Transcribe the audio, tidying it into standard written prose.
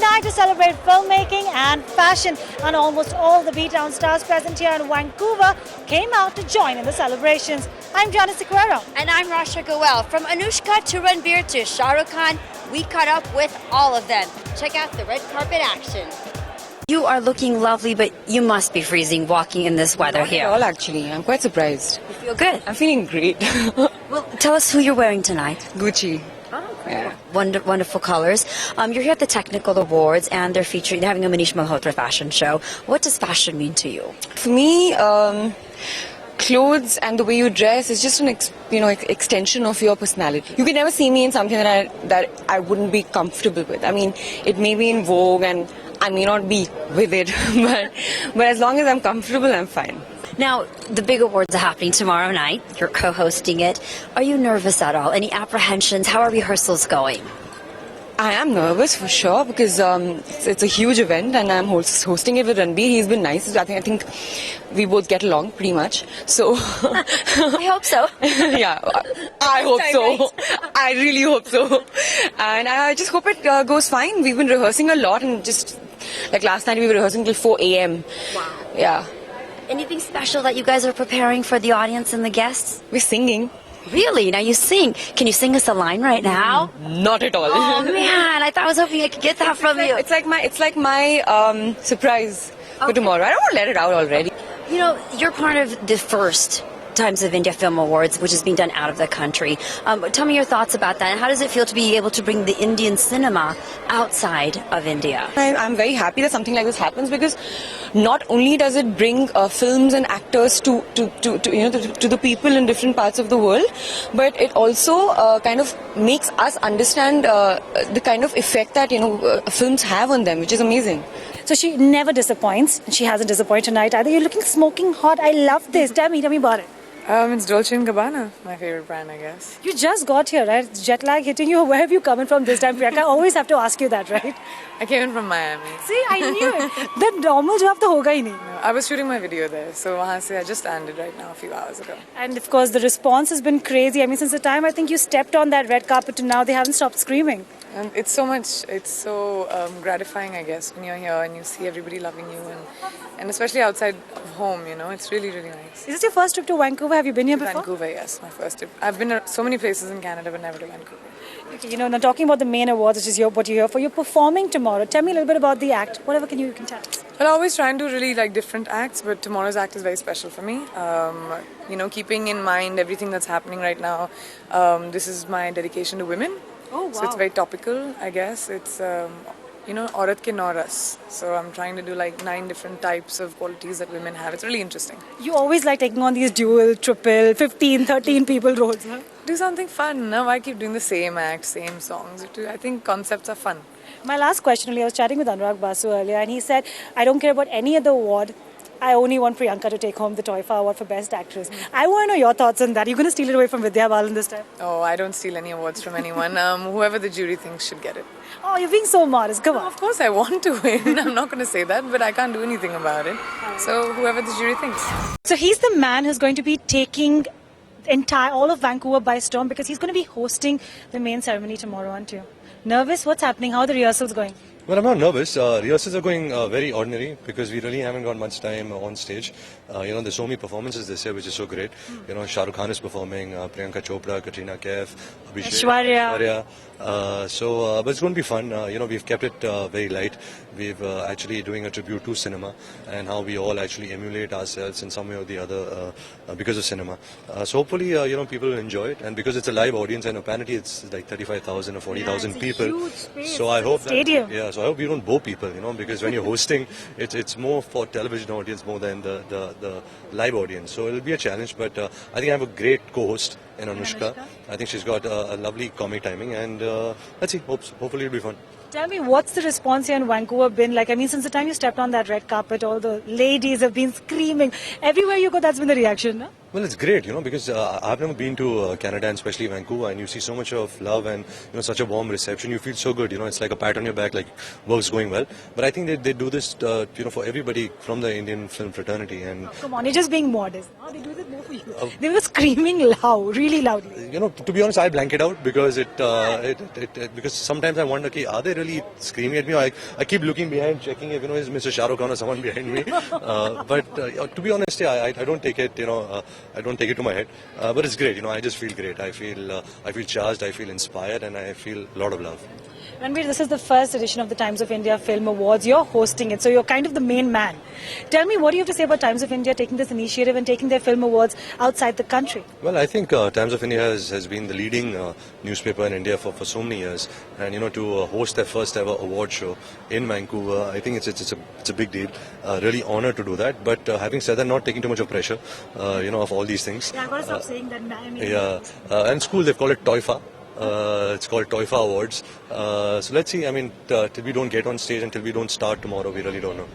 night to celebrate filmmaking and fashion, and almost all the B-Town stars present here in Vancouver came out to join in the celebrations. I'm Janice Sequeira. And I'm Rasha Goel. From Anushka to Ranbir to Shah Rukh Khan, we caught up with all of them. Check out the red carpet action. You are looking lovely, but you must be freezing walking in this weather here. Not at all, actually. I'm quite surprised. You feel good. I'm feeling great. Well, tell us who you're wearing tonight. Gucci. Oh, Yeah. Wonderful colors. You're here at the Technical Awards, and they're having a Manish Malhotra fashion show. What does fashion mean to you? For me, clothes and the way you dress is just an extension of your personality. You can never see me in something that I wouldn't be comfortable with. I mean, it may be in vogue and I may not be with it, but as long as I'm comfortable, I'm fine. Now, the big awards are happening tomorrow night. You're co-hosting it. Are you nervous at all? Any apprehensions? How are rehearsals going? I am nervous for sure because it's a huge event and I'm hosting it with Ranbir. He's been nice. I think we both get along pretty much. So I hope so. Yeah, I hope so. I really hope so. And I just hope it goes fine. We've been rehearsing a lot and just like last night we were rehearsing till 4 a.m. Wow. Yeah. Anything special that you guys are preparing for the audience and the guests? We're singing. Really? Now you sing. Can you sing us a line right now? Not at all. Oh man, I was hoping I could get that from you. It's like my surprise for tomorrow. I don't want to let it out already. You know, you're part of the first Times of India Film Awards, which is being done out of the country. Tell me your thoughts about that, and how does it feel to be able to bring the Indian cinema outside of India? I'm very happy that something like this happens because not only does it bring films and actors to the people in different parts of the world, but it also kind of makes us understand the kind of effect that films have on them, which is amazing. So she never disappoints, and she hasn't disappointed tonight either. You're looking smoking hot. I love this. Tell me about it. It's Dolce & Gabbana, my favorite brand, I guess. You just got here, right? It's jet lag hitting you. Where have you come in from this time, Priyanka? I always have to ask you that, right? I came in from Miami. See, I knew it. The normal job to hoga hi nahi. I was shooting my video there, so I just landed right now a few hours ago. And of course, the response has been crazy. I mean, since the time I think you stepped on that red carpet to now, they haven't stopped screaming. And it's so gratifying, I guess, when you're here and you see everybody loving you, and especially outside of home, it's really, really nice. Is this your first trip to Vancouver? Have you been here before? Vancouver, yes, my first trip. I've been to so many places in Canada, but never to Vancouver. Okay, now talking about the main awards, which is what you're here for, you're performing tomorrow. Tell me a little bit about the act. Whatever you can tell us. Well, I always try and do really different acts, but tomorrow's act is very special for me. Keeping in mind everything that's happening right now, this is my dedication to women. Oh, wow. So it's very topical, I guess. It's, aurat ke nauras. So I'm trying to do 9 different types of qualities that women have. It's really interesting. You always like taking on these dual, triple, 15, 13 people roles, huh? Do something fun. Now I keep doing the same act, same songs. I think concepts are fun. My last question, I was chatting with Anurag Basu earlier, and he said, I don't care about any other award. I only want Priyanka to take home the TOIFA award for Best Actress. I want to know your thoughts on that. You're going to steal it away from Vidya Balan this time? Oh, I don't steal any awards from anyone. Whoever the jury thinks should get it. Oh, you're being so modest. Come on. Of course I want to win. I'm not going to say that, but I can't do anything about it. So whoever the jury thinks. So he's the man who's going to be taking all of Vancouver by storm because he's going to be hosting the main ceremony tomorrow, aren't you? Nervous? What's happening? How are the rehearsals going? Well, I'm not nervous. Rehearsals are going very ordinary because we really haven't got much time on stage. There's so many performances this year, which is so great. Shah Rukh Khan is performing, Priyanka Chopra, Katrina Kaif, Abhishek, Aishwarya. But it's going to be fun. We've kept it very light. We've actually doing a tribute to cinema and how we all actually emulate ourselves in some way or the other because of cinema. So hopefully, people will enjoy it. And because it's a live audience, and apparently it's like 35,000 or 40,000 people. Huge space. So I hope stadium. So I hope you don't bore people, because when you're hosting, it's more for television audience more than the live audience. So it'll be a challenge, but I think I have a great co-host in Anushka. I think she's got a lovely comic timing, and let's see, hopefully it'll be fun. Tell me, what's the response here in Vancouver been like? I mean, since the time you stepped on that red carpet, all the ladies have been screaming. Everywhere you go, that's been the reaction, no? Well, it's great, because I've never been to Canada and especially Vancouver, and you see so much of love and such a warm reception. You feel so good, it's like a pat on your back, like work's going well. But I think they do this, for everybody from the Indian film fraternity. And Come on, you're just being modest. No, they do this more for you. They were screaming loud, really loudly. to be honest, I blank it out because because sometimes I wonder, okay, are they really screaming at me? Or I keep looking behind, checking if is Mr. Shah Rukh Khan or someone behind me. But to be honest, yeah, I don't take it, I don't take it to my head. But it's great, I just feel great. I feel charged, I feel inspired, and I feel a lot of love. Ranbir, this is the first edition of the Times of India Film Awards. You're hosting it, so you're kind of the main man. Tell me, what do you have to say about Times of India taking this initiative and taking their film awards outside the country? Well, I think Times of India has been the leading newspaper in India for so many years, and to host their first ever award show in Vancouver, I think it's a big deal. Really honored to do that. But having said that, not taking too much of pressure, of all these things. Yeah, I've got to stop saying that. Yeah, and school they've called it TOIFA. It's called TOIFA Awards. So let's see. Till we don't get on stage, until we don't start tomorrow, we really don't know.